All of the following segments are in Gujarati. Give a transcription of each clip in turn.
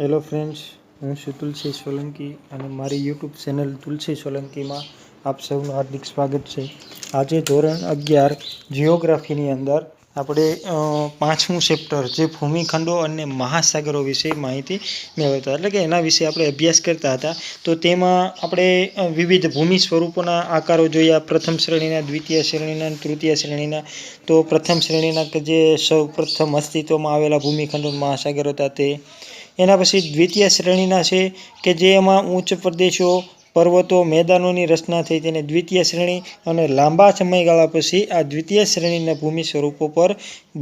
હેલો ફ્રેન્ડ્સ, હું છું તુલસી સોલંકી અને મારી યુટ્યુબ ચેનલ તુલસી સોલંકીમાં આપ સૌનું હાર્દિક સ્વાગત છે. આજે ધોરણ 11 જિયોગ્રાફીની અંદર આપણે પાંચમું ચેપ્ટર જે ભૂમિખંડો અને મહાસાગરો વિશે માહિતી મેળવતા, એટલે કે એના વિશે આપણે અભ્યાસ કરતા હતા. તો તેમાં આપણે વિવિધ ભૂમિ સ્વરૂપોના આકારો જોયા. પ્રથમ શ્રેણીના, દ્વિતીય શ્રેણીના, તૃતીય શ્રેણીના. તો પ્રથમ શ્રેણીના કે જે સૌ પ્રથમ અસ્તિત્વમાં આવેલા ભૂમિખંડો મહાસાગરો હતા તે. એના પછી દ્વિતીય શ્રેણીના છે કે જે એમાં ઉચ્ચ પ્રદેશો, પર્વતો, મેદાનોની રચના થઈ તેને દ્વિતીય શ્રેણી. અને લાંબા સમયગાળા પછી આ દ્વિતીય શ્રેણીના ભૂમિ સ્વરૂપો પર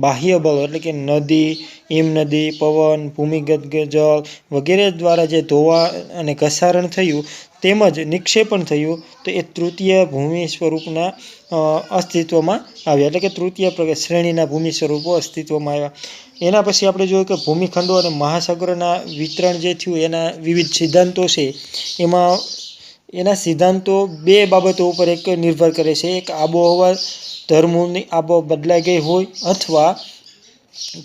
બાહ્ય બળો એટલે કે નદી, હિમનદી, પવન, ભૂમિગત જળ વગેરે દ્વારા જે ધોવા અને ઘસારણ થયું તેમજ નિક્ષેપણ થયું, તો એ તૃતીય ભૂમિ સ્વરૂપના અસ્તિત્વમાં આવ્યા, એટલે કે તૃતીય શ્રેણીના ભૂમિ સ્વરૂપો અસ્તિત્વમાં આવ્યા. એના પછી આપણે જોયું કે ભૂમિખંડો અને મહાસાગરોના વિતરણ જે થયું એના વિવિધ સિદ્ધાંતો છે. એમાં એના સિદ્ધાંતો બે બાબતો ઉપર એક નિર્ભર કરે છે. એક આબોહવા, ધરમૂળની આબોહવા બદલાઈ ગઈ હોય, અથવા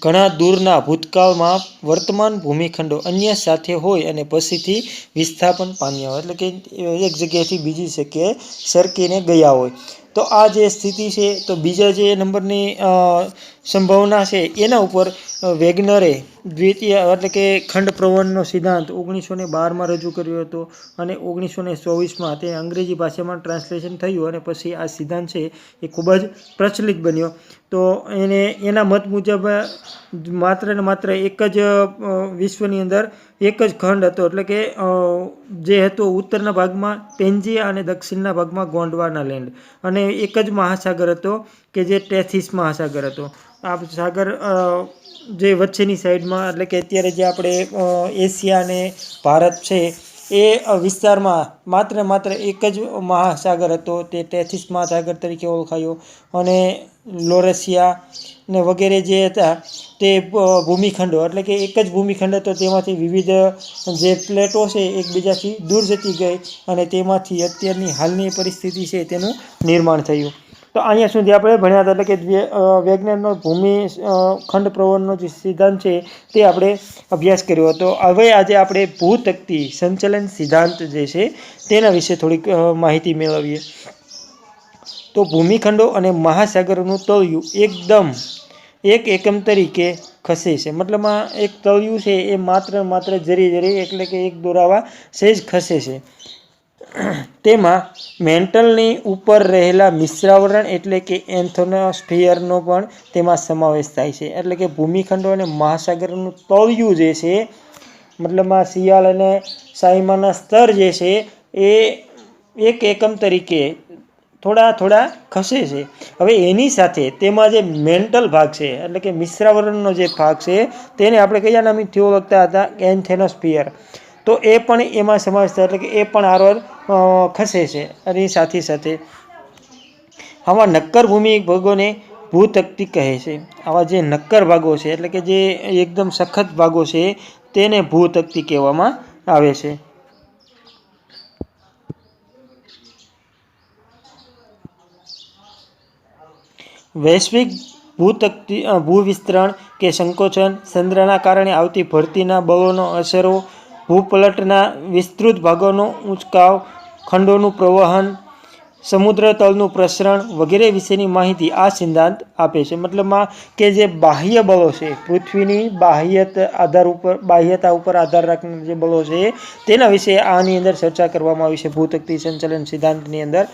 ઘણા દૂરના ભૂતકાળમાં વર્તમાન ભૂમિખંડો અન્ય સાથે હોય અને પછીથી વિસ્થાપન પામ્યા હોય, એટલે કે એક જગ્યાએથી બીજી જગ્યાએ સરકીને ગયા હોય. તો આ જે સ્થિતિ છે, તો બીજા જે નંબરની સંભાવના છે એના ઉપર વેગનરે દ્વિતીય એટલે કે ખંડ પ્રવહનનો સિદ્ધાંત 1912માં રજૂ કર્યો હતો અને 1924માં તે અંગ્રેજી ભાષામાં ટ્રાન્સલેશન થયું અને પછી આ સિદ્ધાંત છે એ ખૂબ જ પ્રચલિત બન્યો. તો એના મત મુજબ માત્ર ને માત્ર એક જ વિશ્વની અંદર એક જ ખંડ હતો, એટલે કે જે હતો ઉત્તરના ભાગમાં પેન્જિયા અને દક્ષિણના ભાગમાં ગોંડવાના લેન્ડ, અને એક જ મહાસાગર હતો કે જે ટેથિસ મહાસાગર હતો. આ સાગર જે વચ્ચેની સાઈડમાં, એટલે કે અત્યારે જે આપણે એશિયા અને ભારત છે એ વિસ્તારમાં માત્ર એક જ મહાસાગર હતો, તે ટેથિસ મહાસાગર તરીકે ઓળખાયો. અને લોરેશિયા ને વગેરે જે હતા તે ભૂમિખંડો, એટલે કે એક જ ભૂમિખંડ હતો, તેમાંથી વિવિધ જે પ્લેટો છે એકબીજાથી દૂર જતી ગઈ અને તેમાંથી અત્યારની હાલની પરિસ્થિતિ છે તેનું નિર્માણ થયું. તો અહીંયા સુધી આપણે ભણ્યા હતા, એટલે કે વૈજ્ઞાનનો ભૂમિ ખંડ પ્રવહનનો જે સિદ્ધાંત છે તે આપણે અભ્યાસ કર્યો હતો. હવે આજે આપણે ભૂતકતી સંચલન સિદ્ધાંત જે છે તેના વિશે થોડીક માહિતી મેળવીએ. તો ભૂમિખંડો અને મહાસાગરોનું તળિયું એકદમ એક એકમ તરીકે ખસે છે, મતલબમાં એક તળિયું છે એ માત્ર જરી એટલે કે એક દોરાવા સહેજ ખસે છે. તેમાં મેન્ટલની ઉપર રહેલા મિશ્રાવરણ એટલે કે એન્થોનોસ્ફિયરનો પણ તેમાં સમાવેશ થાય છે. એટલે કે ભૂમિખંડો અને મહાસાગરનું તળિયું જે છે, મતલબમાં શિયાળ અને સાઈમાના સ્તર જે છે એ એક એકમ તરીકે થોડા ખસે છે. હવે એની સાથે તેમાં જે મેન્ટલ ભાગ છે, એટલે કે મિશ્રાવરણનો જે ભાગ છે તેને આપણે કયા નામથી ઓળખતા હતા? એન્થોનોસ્ફિયર. તો એ પણ એમાં સમાવેશ થાય, એટલે કે એ પણ આરોર ખસે છે. અને સાથે આવા નક્કર ભૂમિ ભાગોને ભૂતકતી કહે છે. આવા જે નક્કર ભાગો છે, એટલે કે જે એકદમ સખત ભાગો છે તેને ભૂતકતી કહેવામાં આવે છે. વૈશ્વિક ભૂવિસ્તરણ કે સંકોચન, ચંદ્રના કારણે આવતી ભરતીના બળોનો અસરો, ભૂપટલના વિસ્તૃત ભાગોનો ઊંચકાવ, ખંડોનું પ્રવહન, સમુદ્ર તલનું પ્રસરણ વગેરે વિશેની માહિતી આ સિદ્ધાંત આપે છે. મતલબમાં કે જે બાહ્ય બળો છે, પૃથ્વીની બાહ્યતા ઉપર આધાર રાખીને જે બળો છે તેના વિશે આની અંદર ચર્ચા કરવામાં આવી છે ભૂતકતી સંચલન સિદ્ધાંતની અંદર.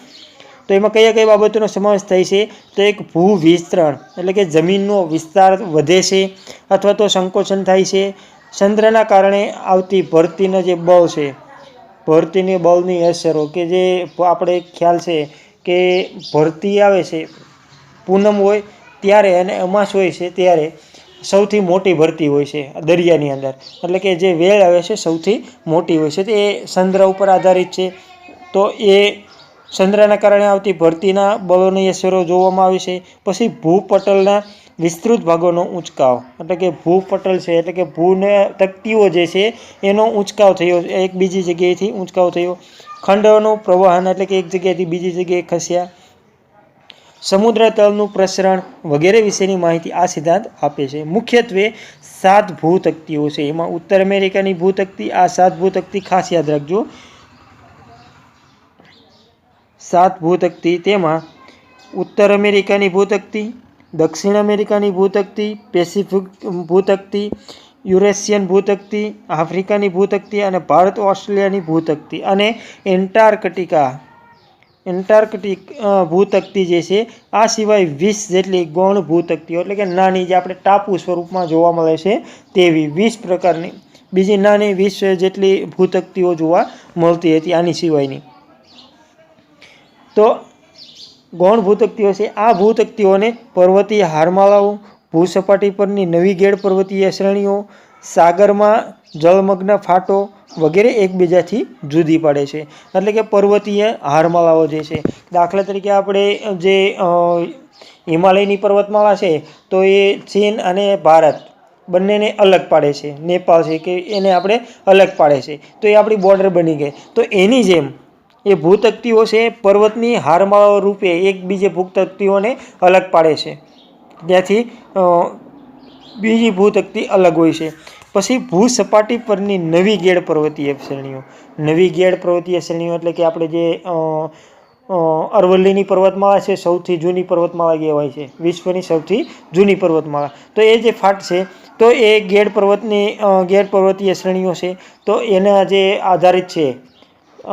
તો એમાં કઈ બાબતોનો સમાવેશ થાય છે? તો એક ભૂ વિસ્તરણ, એટલે કે જમીનનો વિસ્તાર વધે છે અથવા તો સંકોચન થાય છે. ચંદ્રના કારણે આવતી ભરતીના જે બળ છે, ભરતીની બળની અસરો, કે જે આપણે ખ્યાલ છે કે ભરતી આવે છે પૂનમ હોય ત્યારે અને અમાસ હોય છે ત્યારે સૌથી મોટી ભરતી હોય છે દરિયાની અંદર, એટલે કે જે વેળ આવે છે સૌથી મોટી હોય છે. તે ચંદ્ર ઉપર આધારિત છે. તો એ ચંદ્રના કારણે આવતી ભરતીના બળોની અસરો જોવામાં આવે છે. પછી ભૂપટલના વિસ્તૃત ભાગોનો ઊંચકાવ, એટલે કે ભૂપટલ છે, એટલે કે ભૂને તકતીઓ જે છે એનો ઊંચકાવ થયો, એક બીજી જગ્યાએથી ઊંચકાવ થયો. ખંડોનું પ્રવહન, એટલે કે એક જગ્યાએથી બીજી જગ્યાએ ખસ્યા. સમુદ્ર તલનું પ્રસરણ વગેરે વિશેની માહિતી આ સિદ્ધાંત આપે છે. મુખ્યત્વે 7 ભૂતક્તિઓ છે. એમાં ઉત્તર અમેરિકાની ભૂતક્તિ, આ 7 ભૂતક્તિ ખાસ યાદ રાખજો. 7 ભૂતક્તિ, તેમાં ઉત્તર અમેરિકાની ભૂતક્તિ, દક્ષિણ અમેરિકાની ભૂતક્તિ, પેસિફિક ભૂતક્તિ, યુરેશિયન ભૂતક્તિ, આફ્રિકાની ભૂતક્તિ અને ભારત ઓસ્ટ્રેલિયાની ભૂતક્તિ અને એન્ટાર્કટિક ભૂતક્તિ જે છે. આ સિવાય 20 જેટલી ગૌણ ભૂતક્તિઓ, એટલે કે નાની, જે આપણે ટાપુ સ્વરૂપમાં જોવા મળે છે તેવી 20 પ્રકારની બીજી નાની 20 જેટલી ભૂતક્તિઓ જોવા મળતી હતી આની સિવાયની. તો ગૌણ ભૂતક્તિઓ છે. આ ભૂતક્તિઓને પર્વતીય હારમાળાઓ, ભૂસપાટી પરની નવી ગેડ પર્વતીય શ્રેણીઓ, સાગરમાં જળમગ્ન ફાટો વગેરે એકબીજાથી જુદી પડે છે. એટલે કે પર્વતીય હારમાળાઓ જે છે, દાખલા તરીકે આપણે જે હિમાલયની પર્વતમાળા છે તો એ ચીન અને ભારત બંનેને અલગ પાડે છે. નેપાળ છે કે એને આપણે અલગ પાડે છે, તો એ આપણી બોર્ડર બની ગઈ. તો એની જેમ એ ભૂતક્તિઓ છે પર્વતની હારમાળાઓ રૂપે એકબીજે ભૂતક્તિઓને અલગ પાડે છે. ત્યાંથી બીજી ભૂતક્તિ અલગ હોય છે. પછી ભૂસપાટી પરની નવી ગેડ પર્વતીય શ્રેણીઓ. નવી ગેડ પર્વતીય શ્રેણીઓ એટલે કે આપણે જે અરવલ્લીની પર્વતમાળા છે, સૌથી જૂની પર્વતમાળા કહેવાય છે, વિશ્વની સૌથી જૂની પર્વતમાળા. તો એ જે ફાટ છે તો એ ગેડ પર્વતીય શ્રેણીઓ છે. તો એના જે આધારિત છે,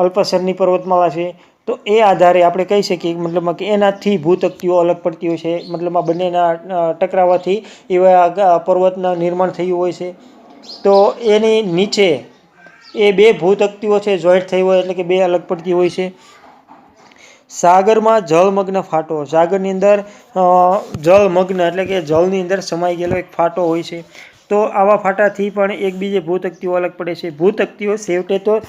અલ્પસરની પર્વતમાળા છે, તો એ આધારે આપણે કહી શકીએ મતલબમાં કે એનાથી ભૂતક્તિઓ અલગ પડતી હોય છે. મતલબમાં બંનેના ટકરાવાથી એવા પર્વતના નિર્માણ થયું હોય છે. તો એની નીચે એ બે ભૂતક્તિઓ છે જોઈન્ટ થઈ હોય, એટલે કે બે અલગ પડતી હોય છે. સાગરમાં જળમગ્ન ફાટો. સાગરની અંદર જળમગ્ન એટલે કે જળની અંદર સમાઈ ગયેલો એક ફાટો હોય છે. તો આવા ફાટાથી પણ એકબીજે ભૂતક્તિઓ અલગ પડે છે. ભૂતક્તિઓ છેવટે તો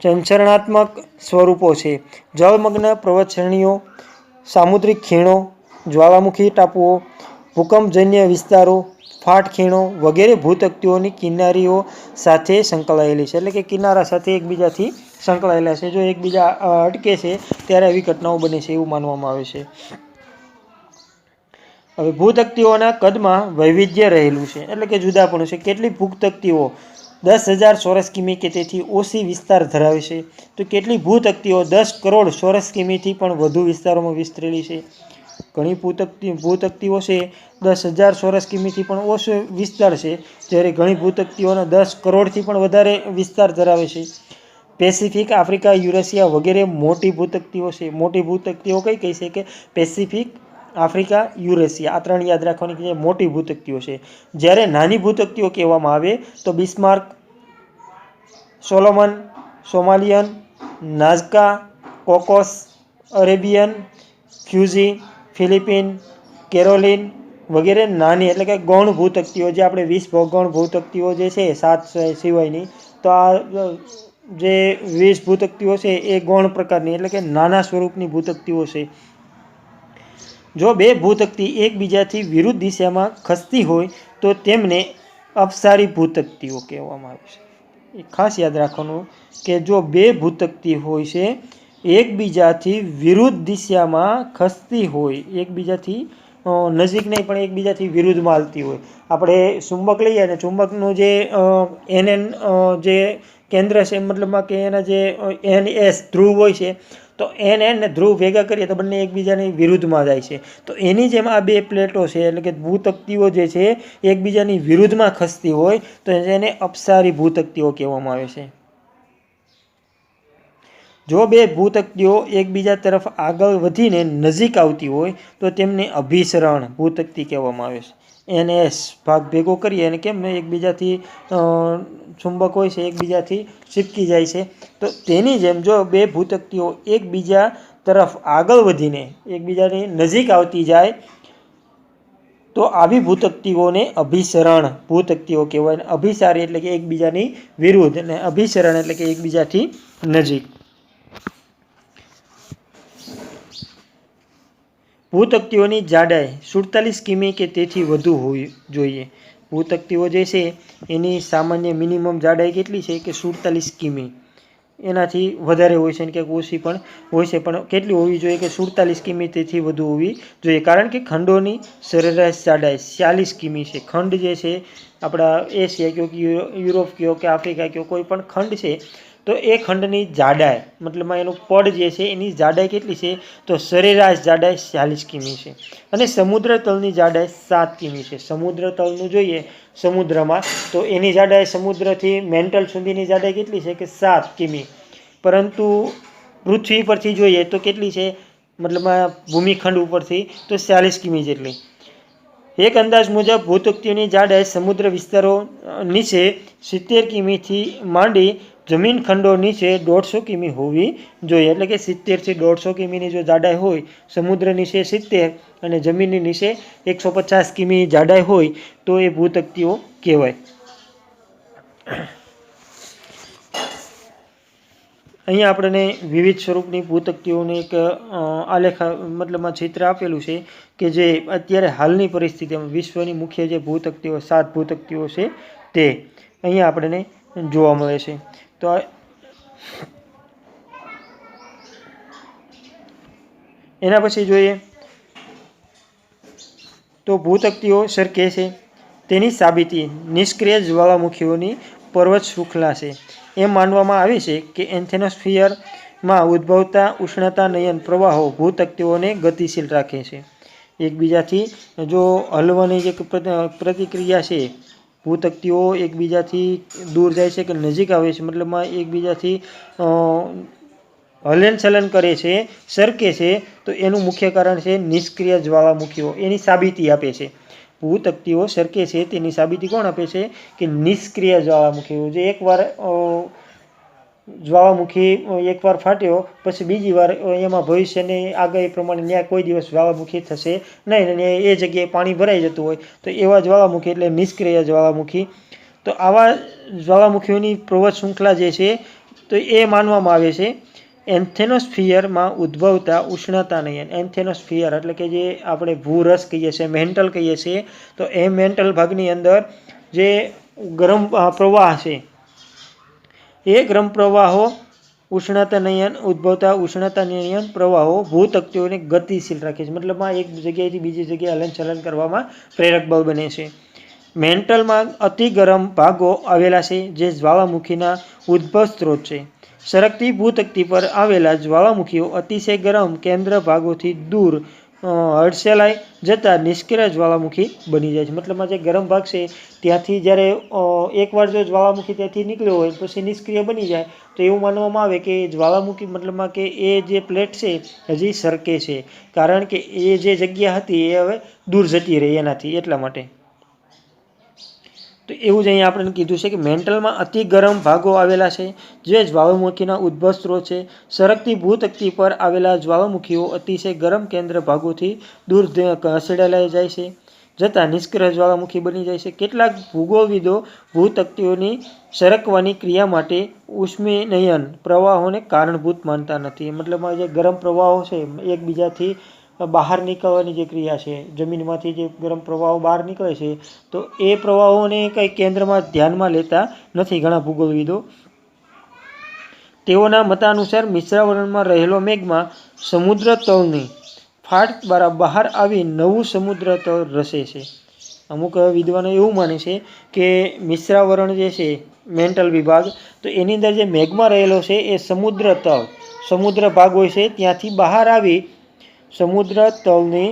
સંચરણાત્મક સ્વરૂપો છે. જળમગ્ન પર્વત શ્રેણીઓ, સામુદ્રિક ખીણો, જ્વાલામુખી ટાપુઓ, ભૂકંપજન્ય વિસ્તારો, ફાટ ખીણો વગેરે ભૂતક્તિઓની કિનારીઓ સાથે સંકળાયેલી છે. એટલે કે કિનારા સાથે એકબીજાથી સંકળાયેલા છે. જો એકબીજા અટકે છે ત્યારે આવી ઘટનાઓ બને છે એવું માનવામાં આવે છે. હવે ભૂતક્તિઓના કદમાં વૈવિધ્ય રહેલું છે, એટલે કે જુદાપણું છે. કેટલીક ભૂતક્તિઓ 10,000 ચોરસ કિમી કે તેથી ઓછી વિસ્તાર ધરાવે છે, તો કેટલીક ભૂતક્તિઓ 10 કરોડ ચોરસ કિમીથી પણ વધુ વિસ્તારોમાં વિસ્તરેલી છે. ઘણી ભૂતક્તિઓ છે 10,000 ચોરસ કિમીથી પણ ઓછો વિસ્તાર છે, જ્યારે ઘણી ભૂતક્તિઓના 10 કરોડથી પણ વધારે વિસ્તાર ધરાવે છે. પેસિફિક, આફ્રિકા, યુરેશિયા વગેરે મોટી ભૂતક્તિઓ છે. મોટી ભૂતક્તિઓ કઈ છે કે પેસિફિક, આફ્રિકા, યુરેશિયા, આ 3 યાદ રાખવાની મોટી ભૂતક્તિઓ છે. જ્યારે નાની ભૂતક્તિઓ કહેવામાં આવે તો Bismarck, Solomon, સોમાલિયન, Nazca, કોકોસ, Arabian, ફ્યુજી, ફિલિપિન, Caroline વગેરે નાની એટલે કે ગૌણ ભૂતક્તિઓ, જે આપણે 20 ગૌણ ભૂતક્તિઓ જે છે 7 સિવાયની, તો આ જે 20 ભૂતક્તિઓ છે એ ગૌણ પ્રકારની એટલે કે નાના સ્વરૂપની ભૂતક્તિઓ છે. જો બે ભૂતક્તિ એકબીજાથી વિરુદ્ધ દિશામાં ખસતી હોય તો તેમને અપસારી ભૂતક્તિઓ કહેવામાં આવે છે. એ ખાસ યાદ રાખવાનું કે જો બે ભૂતક્તિ હોય છે એકબીજાથી વિરુદ્ધ દિશામાં ખસતી હોય, એકબીજાથી નજીક નહીં પણ એકબીજાથી વિરુદ્ધમાં હાલતી હોય. આપણે ચુંબક લઈએ અને ચુંબકનું જે જે કેન્દ્ર છે, મતલબમાં કે એના જે NS ધ્રુવ હોય છે, તો NN ને ધ્રુવ ભેગા કરીએ તો બંને એકબીજાની વિરુદ્ધમાં જાય છે. તો એની જેમ આ બે પ્લેટો છે એટલે કે ભૂતક્તિઓ જે છે એકબીજાની વિરુદ્ધમાં ખસતી હોય તો એને અપસારી ભૂતક્તિઓ કહેવામાં આવે છે. જો બે ભૂતક્તિઓ એકબીજા તરફ આગળ વધીને નજીક આવતી હોય તો તેમને અભિસરણ ભૂતક્તિ કહેવામાં આવે છે. NS ભાગ ભેગો કરીએ અને કેમ એકબીજાથી ચુંબક હોય છે એકબીજાથી ચીપકી જાય છે, તો તેની જેમ જો બે ભૂતક્તિઓ એકબીજા તરફ આગળ વધીને એકબીજાની નજીક આવતી જાય તો આવી ભૂતક્તિઓને અભિસરણ ભૂતક્તિઓ કહેવાય. અભિસારી એટલે કે એકબીજાની વિરુદ્ધ અને અભિસરણ એટલે કે એકબીજાથી નજીક. ભૂતક્તિઓની જાડાઈ 47 કિમી કે તેથી વધુ હોવી જોઈએ. ભૂતક્તિઓ જે છે એની સામાન્ય મિનિમમ જાડાઈ કેટલી છે કે 47 કિમી. એનાથી વધારે હોય છે અને ક્યાંક ઓછી પણ હોય છે, પણ કેટલી હોવી જોઈએ કે 47 કિમી તેથી વધુ હોવી જોઈએ, કારણ કે ખંડોની સરેરાશ જાડાઈ 46 કિમી છે. ખંડ જે છે આપણા એશિયા કયો કે યુરોપ કયો કે આફ્રિકા કયો કોઈ પણ ખંડ છે તો એ ખંડની જાડાઈ મતલબમાં એનું પડ જે છે એની જાડાઈ કેટલી છે તો સરેરાશ જાડાઈ 46 કિમી છે. અને સમુદ્ર તલની જાડાઈ 7 કિમી છે. સમુદ્ર તલનું જોઈએ સમુદ્રમાં તો એની જાડાઈ સમુદ્રથી મેન્ટલ સુધીની જાડાઈ કેટલી છે કે 7 કિમી, પરંતુ પૃથ્વી પરથી જોઈએ તો કેટલી છે મતલબમાં ભૂમિખંડ ઉપરથી તો 40 કિમી જેટલી. એક અંદાજ મુજબ ભૂતકતીઓની જાડાઈ સમુદ્ર વિસ્તારો નીચે 70 કિમીથી માંડી જમીન ખંડો નીચે 150 કિમી હોવી જોઈએ. એટલે કે 70 થી 150 કિમીની જો જાડાઈ હોય, સમુદ્ર નીચે 70 અને જમીનની નીચે 150 કિમી જાડાઈ હોય તો એ ભૂતકતીઓ કહેવાય. અહીંયા આપણને વિવિધ સ્વરૂપની ભૂતકતીઓને એક આલેખ મતલબમાં ચિત્ર આપેલું છે કે જે અત્યારે હાલની પરિસ્થિતિમાં વિશ્વની મુખ્ય જે ભૂતકતીઓ 7 ભૂતકતીઓ છે તે અહીંયા આપણને જોવા મળે છે. તો એના પછી જોઈએ તો ભૂતકતીઓ સરકે છે તેની સાબિતી નિષ્ક્રિય જ્વાળામુખીઓની પર્વત શૃંખલા છે. એમ માનવામાં આવે છે કે એન્થેનોસ્ફિયરમાં ઉદ્ભવતા ઉષ્ણતાનયન પ્રવાહો ભૂતકતીઓને ગતિશીલ રાખે છે. એકબીજાથી જો હલવાની જે પ્રતિક્રિયા છે, ભૂતકતીઓ એકબીજાથી દૂર જાય છે કે નજીક આવે છે, મતલબમાં એકબીજાથી હલનચલન કરે છે, સરકે છે, તો એનું મુખ્ય કારણ છે નિષ્ક્રિય જ્વાળામુખીઓ. એની સાબિતી આપે છે. ભૂતકતીઓ સરકે છે તેની સાબિતી કોણ આપે છે કે નિષ્ક્રિય જ્વાળામુખીઓ. જે એકવાર જ્વાળામુખી એકવાર ફાટ્યો પછી બીજી વાર એમાં ભવિષ્યની આગાહી પ્રમાણે ત્યાં કોઈ દિવસ જ્વાળામુખી થશે નહીં અને એ જગ્યાએ પાણી ભરાઈ જતું હોય તો એવા જ્વાળામુખી એટલે નિષ્ક્રિય જ્વાળામુખી. તો આવા જ્વાળામુખીઓની પર્વત શૃંખલા જે છે તો એ માનવામાં આવે છે એન્થેનોસ્ફિયરમાં ઉદ્ભવતા ઉષ્ણતાનયન. એન્થેનોસ્ફિયર એટલે કે જે આપણે ભૂરસ કહીએ છીએ, મેન્ટલ કહીએ છીએ, તો એ મેન્ટલ ભાગની અંદર જે ગરમ પ્રવાહ છે એ ગરમ પ્રવાહો ઉષ્ણતાનયન ઉદ્ભવતા ઉષ્ણતાનયન પ્રવાહો ભૂતકતીઓને ગતિશીલ રાખે છે. મતલબમાં એક જગ્યાએથી બીજી જગ્યાએ હલનચલન કરવામાં પ્રેરક બળ બને છે. મેન્ટલમાં અતિ ગરમ ભાગો આવેલા છે જે જ્વાળામુખીના ઉદ્ભવ સ્ત્રોત છે. સરકતી ભૂતકતી પર આવેલા જ્વાળામુખીઓ અતિશય ગરમ કેન્દ્ર ભાગોથી દૂર હડસેલાઈ જતા નિષ્ક્રિય જ્વાળામુખી બની જાય છે. મતલબમાં જે ગરમ ભાગ છે ત્યાંથી જ્યારે એકવાર જો જ્વાળામુખી ત્યાંથી નીકળ્યો હોય પછી નિષ્ક્રિય બની જાય તો એવું માનવામાં આવે કે જ્વાળામુખી મતલબમાં કે એ જે પ્લેટ છે હજી સરકે છે, કારણ કે એ જે જગ્યા હતી એ હવે દૂર જતી રહી એનાથી, એટલા માટે. તો એવું જ અહીંયા આપણે કીધું છે કે મેન્ટલમાં અતિ ગરમ ભાગો આવેલા છે જે જ્વાળામુખીના ઉદ્ભવ સ્ત્રોત છે. સરકતી ભૂતકતી પર આવેલા જ્વાળામુખીઓ અતિશય ગરમ કેન્દ્ર ભાગોથી દૂર ખસેડાઈ જાય છે જતાં નિષ્ક્રિય જ્વાળામુખી બની જાય છે. કેટલાક ભૂગોળવિદો ભૂતકતીઓની સરકવાની ક્રિયા માટે ઉષ્મીનયન પ્રવાહોને કારણભૂત માનતા નથી. મતલબમાં જે ગરમ પ્રવાહો છે એકબીજાથી બહાર નીકળવાની જે ક્રિયા છે, જમીનમાંથી જે ગરમ પ્રવાહો બહાર નીકળે છે તો એ પ્રવાહોને કંઈ કેન્દ્રમાં ધ્યાનમાં લેતા નથી ઘણા ભૂગોળવિદો. તેઓના મતાનુસાર મિશ્રાવરણમાં રહેલો મેગ્મા સમુદ્ર તળની ફાટ દ્વારા બહાર આવી નવું સમુદ્ર તળ રચે છે. અમુક વિદ્વાનો એવું માને છે કે મિશ્રાવરણ જે છે મેન્ટલ વિભાગ, તો એની અંદર જે મેગ્મા રહેલો છે એ સમુદ્ર તળ, સમુદ્ર ભાગ હોય છે ત્યાંથી બહાર આવી સમુદ્ર તળની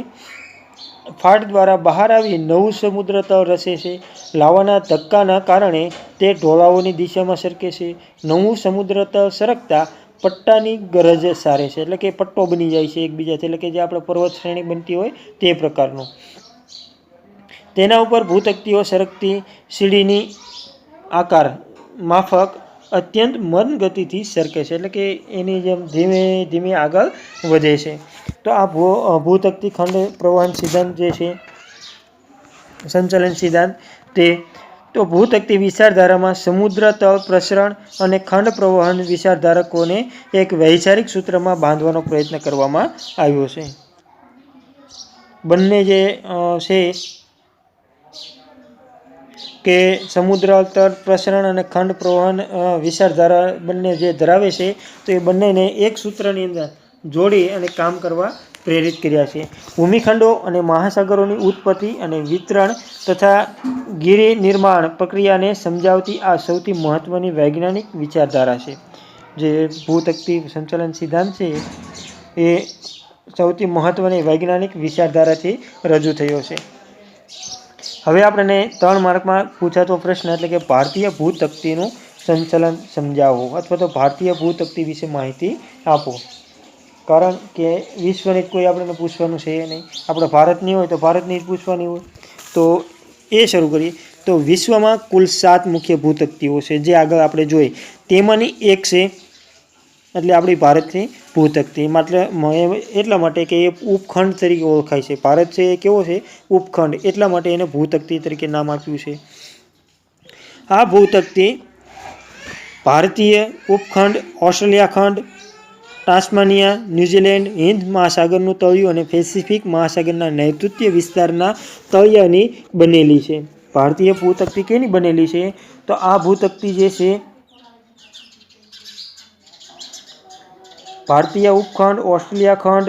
ફાટ દ્વારા બહાર આવી નવું સમુદ્ર તળ રચે છે. લાવાના ધક્કાના કારણે તે ઢોળાવોની દિશામાં સરકે છે. નવું સમુદ્ર તળ સરકતા પટ્ટાની ગરજ સારે છે, એટલે કે પટ્ટો બની જાય છે એકબીજાથી, એટલે કે જે આપણે પર્વત શ્રેણી બનતી હોય તે પ્રકારનું. તેના ઉપર ભૂતકતીઓ સરકતી સીડીની આકાર માફક અત્યંત મંદ ગતિથી સરકે છે, એટલે કે એની જેમ ધીમે ધીમે આગળ વધે છે. તો આ ભૂતકતી ખંડ પ્રવહન સિદ્ધાંત જે છે, સંચલન સિદ્ધાંત તે તો ભૂતકતી વિચારધારામાં સમુદ્ર તળ પ્રસરણ અને ખંડ પ્રવહન વિચારધારકોને એક વૈચારિક સૂત્રમાં બાંધવાનો પ્રયત્ન કરવામાં આવ્યો છે. બંને જે છે કે સમુદ્ર તટ પ્રસરણ અને ખંડ પ્રવહન વિચારધારા બંને જે ધરાવે છે તો એ બંનેને એક સૂત્રની અંદર જોડી અને કામ કરવા પ્રેરિત કર્યા છે. ભૂમિખંડો અને મહાસાગરોની ઉત્પત્તિ અને વિતરણ તથા ગિરિ નિર્માણ પ્રક્રિયાને સમજાવતી આ સૌથી મહત્વની વૈજ્ઞાનિક વિચારધારા છે. જે ભૂતકતી સંચાલન સિદ્ધાંત છે એ સૌથી મહત્વની વૈજ્ઞાનિક વિચારધારાથી રજૂ થયો છે. હવે આપણને 3 માર્કમાં પૂછાતો પ્રશ્ન એટલે કે ભારતીય ભૂતકતીનું સંચાલન સમજાવો અથવા તો ભારતીય ભૂતકતી વિશે માહિતી આપો. કારણ કે વિશ્વની કોઈ આપણને પૂછવાનું છે નહીં, આપણે ભારતની હોય તો ભારતની જ પૂછવાની હોય. તો એ શરૂ કરીએ. તો વિશ્વમાં કુલ 7 મુખ્ય ભૂતકતીઓ છે જે આગળ આપણે જોઈએ. તેમાંની એક છે એટલે આપણી ભારતની ભૂતકતી. માત્ર એટલા માટે કે એ ઉપખંડ તરીકે ઓળખાય છે. ભારત છે એ કેવો છે? ઉપખંડ. એટલા માટે એને ભૂતકતી તરીકે નામ આપ્યું છે. આ ભૂતકતી ભારતીય ઉપખંડ, ઓસ્ટ્રેલિયા ખંડ, ટાસ્માનિયા, ન્યૂઝીલેન્ડ, હિન્દ મહાસાગરનું તળિયું અને પેસિફિક મહાસાગરના નૈઋત્ય વિસ્તારના તળિયાની બનેલી છે. ભારતીય ભૂતકતી કેની બનેલી છે? તો આ ભૂતકતી જે છે ભારતીય ઉપખંડ, ઓસ્ટ્રેલિયા ખંડ,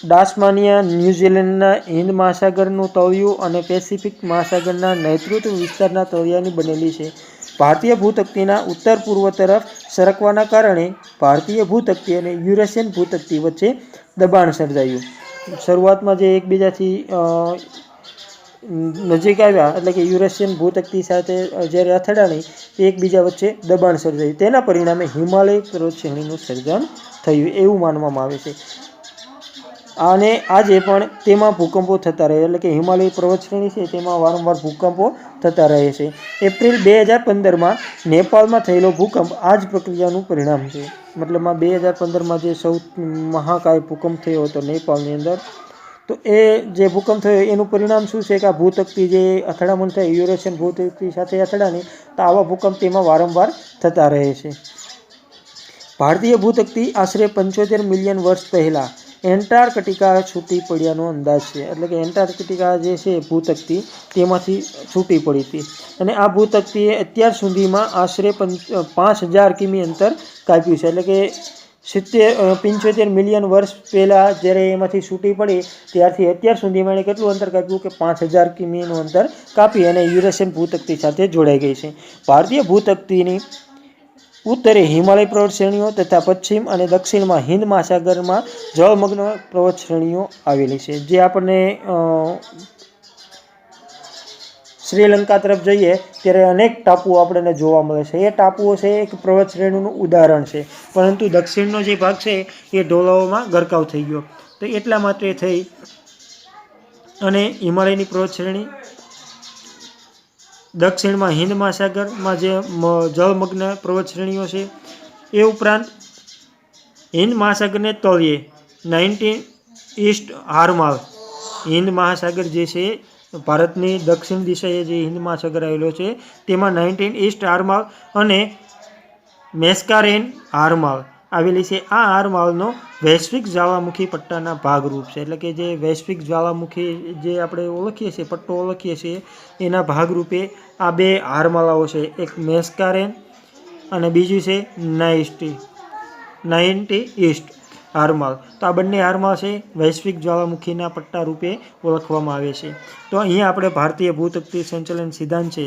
ટાસ્માનિયા, ન્યૂઝીલેન્ડના હિન્દ મહાસાગરનું તળિયું અને પેસિફિક મહાસાગરના નૈઋત્ય વિસ્તારના તળિયાની બનેલી છે. ભારતીય ભૂતકતીના ઉત્તર પૂર્વ તરફ સરકવાના કારણે ભારતીય ભૂતકતી અને યુરેશિયન ભૂતકતી વચ્ચે દબાણ સર્જાયું. શરૂઆતમાં જે એકબીજાથી નજીક આવ્યા એટલે કે યુરેશિયન ભૂતકતી સાથે જ્યારે અથડાણી એકબીજા વચ્ચે દબાણ સર્જાયું. તેના પરિણામે હિમાલય પર્વતશ્રેણીનું સર્જન થયું એવું માનવામાં આવે છે. અને આજે પણ તેમાં ભૂકંપો થતા રહે એટલે કે હિમાલય પર્વતશ્રેણી છે તેમાં વારંવાર ભૂકંપો થતા રહે છે. એપ્રિલ 2015માં નેપાળમાં થયેલો ભૂકંપ આ જ પ્રક્રિયાનું પરિણામ છે. મતલબમાં 2015માં જે સૌથી મહાકાય ભૂકંપ થયો હતો નેપાળની અંદર, તો એ જે ભૂકંપ થયો એનું પરિણામ શું છે કે આ ભૂતકતી જે અથડામણ થઈ યુરેશિયન ભૂતકતી સાથે અથડાણી, તો આવા ભૂકંપ તેમાં વારંવાર થતા રહે છે. ભારતીય ભૂતકતી આશરે 75 મિલિયન વર્ષ પહેલાં એન્ટાર્કટિકા છૂટી પડ્યાનો અંદાજ છે. એટલે કે એન્ટાર્કટિકા જે છે ભૂતકતી તેમાંથી છૂટી પડી હતી અને આ ભૂતકતીએ અત્યાર સુધીમાં આશરે 5000 કિમી અંતર કાપ્યું છે. એટલે કે 75 મિલિયન વર્ષ પહેલાં જ્યારે એમાંથી છૂટી પડી ત્યારથી અત્યાર સુધીમાં એણે કેટલું અંતર કાપ્યું કે 5000 કિમીનું અંતર કાપી અને યુરેશિયન ભૂતકતી સાથે જોડાઈ ગઈ છે. ભારતીય ભૂતકતીની ઉત્તરે હિમાલય પર્વત શ્રેણીઓ તથા પશ્ચિમ અને દક્ષિણમાં હિન્દ મહાસાગરમાં જળમગ્ન પર્વત શ્રેણીઓ આવેલી છે. જે આપણને શ્રીલંકા તરફ જઈએ ત્યારે અનેક ટાપુઓ આપણને જોવા મળે છે. એ ટાપુઓ છે એક પર્વત શ્રેણીનું ઉદાહરણ છે, પરંતુ દક્ષિણનો જે ભાગ છે એ ઢોળાવોમાં ગરકાવ થઈ ગયો. તો એટલા માટે થઈ અને હિમાલયની પર્વત શ્રેણી, દક્ષિણમાં હિન્દ મહાસાગરમાં જે જળમગ્ન પર્વત શ્રેણીઓ છે, એ ઉપરાંત હિન્દ મહાસાગરને તળિયે 19 ઈસ્ટ હારમાળ, હિન્દ મહાસાગર જે છે ભારતની દક્ષિણ દિશાએ જે હિન્દ મહાસાગર આવેલો છે તેમાં 19 ઈસ્ટ હારમાળ અને મેસ્કારેન હારમાળ આવેલી છે. આ હારમાળનો વૈશ્વિક જ્વાળામુખી પટ્ટાના ભાગરૂપ છે. એટલે કે જે વૈશ્વિક જ્વાળામુખી જે આપણે ઓળખીએ છીએ, પટ્ટો ઓળખીએ છીએ, એના ભાગરૂપે આ બે હારમાળાઓ છે. એક મેસ્કારેન અને બીજું છે 90 ઈસ્ટ હારમાળ. તો આ બંને હારમાળ છે વૈશ્વિક જ્વાળામુખીના પટ્ટા રૂપે ઓળખવામાં આવે છે. તો અહીંયા આપણે ભારતીય ભૂતકતી સંચાલન સિદ્ધાંત છે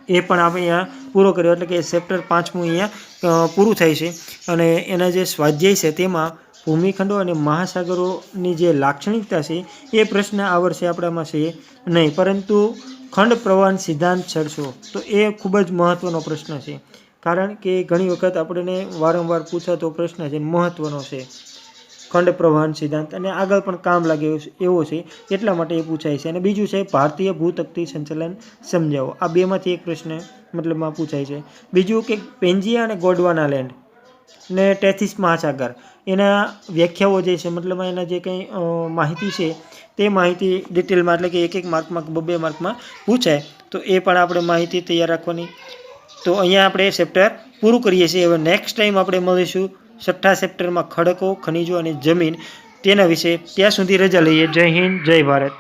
એ પણ આપણે અહીંયા પૂરો કર્યો. એટલે કે ચેપ્ટર 5મું અહીંયા પૂરું થાય છે અને એના જે સ્વાધ્યાય છે તેમાં ભૂમિખંડો અને મહાસાગરોની જે લાક્ષણિકતા છે એ પ્રશ્ન આ વર્ષે આપણામાં છે નહીં, પરંતુ ખંડ પ્રવહન સિદ્ધાંત છેડશો તો એ ખૂબ જ મહત્ત્વનો પ્રશ્ન છે. કારણ કે ઘણી વખત આપણને વારંવાર પૂછાતો પ્રશ્ન છે, મહત્ત્વનો છે ખંડ પ્રવહન સિદ્ધાંત, અને આગળ પણ કામ લાગે એવો છે એટલા માટે એ પૂછાય છે. અને બીજું છે ભારતીય ભૂતકતી સંચાલન સમજાવો. આ બેમાંથી એક પ્રશ્ન મતલબમાં પૂછાય છે. બીજું કે પેન્જિયા અને ગોંડવાના લેન્ડ ને ટેથિસ મહાસાગર, એના વ્યાખ્યાઓ જે છે મતલબમાં એના જે કંઈ માહિતી છે તે માહિતી ડિટેલમાં એટલે કે એક માર્કમાં 2 માર્કમાં પૂછાય, તો એ પણ આપણે માહિતી તૈયાર રાખવાની. તો અહીંયા આપણે ચેપ્ટર પૂરું કરીએ છીએ. હવે નેક્સ્ટ ટાઈમ આપણે મળીશું 6થા ચેપ્ટરમાં ખડકો, ખનિજો અને જમીન તેના વિશે. ત્યાં સુધી રજા લઈએ. જય હિન્દ, જય ભારત.